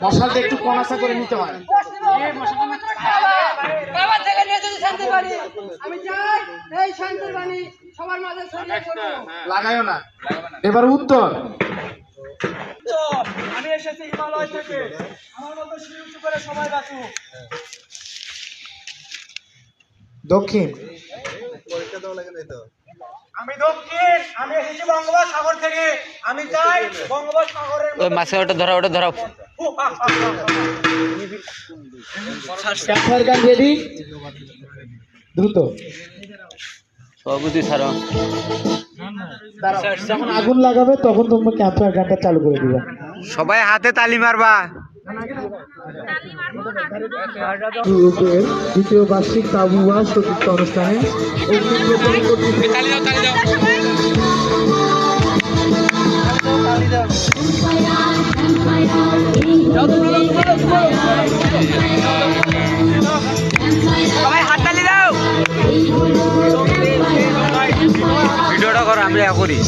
মশালটা একটু কনাসা করে নিতে হয়। বাবা থেকে নিয়ে যদি শান্তি বাড়ি আমি চাই এই শান্তির বাণী সবার মাঝে ছড়িয়ে পড়ুক। লাগাইও না। এবার উত্তর। আমি এসেছি হিমালয় থেকে, আমার মতো শুরু করে সবাই বাঁচুক। দক্ষিণ। আমি দক্ষিণ, আমি এসেছি বঙ্গোপসাগর থেকে, আমি চাই বঙ্গোপসাগরের ওই মাছে ওটা ধরো, ওটা ধরো। ক্যাম্পফায়ার গান রেডি, দ্রুত। সভাপতি ছাড়ো। দাঁড়াও, যখন আগুন লাগাবে তখন তোমরা ক্যাম্পফায়ার গানটা চালু করে দিবা। সবাই হাতে তালি মারবা। গ্রুপের দ্বিতীয় বার্ষিক তাবুয়া চতুর্থ অনুষ্ঠানে অগ্নিপ্রদান কর্তৃপক্ষ সবাই হাত তালি দাও। ভিডিওটা করো, আমি করি।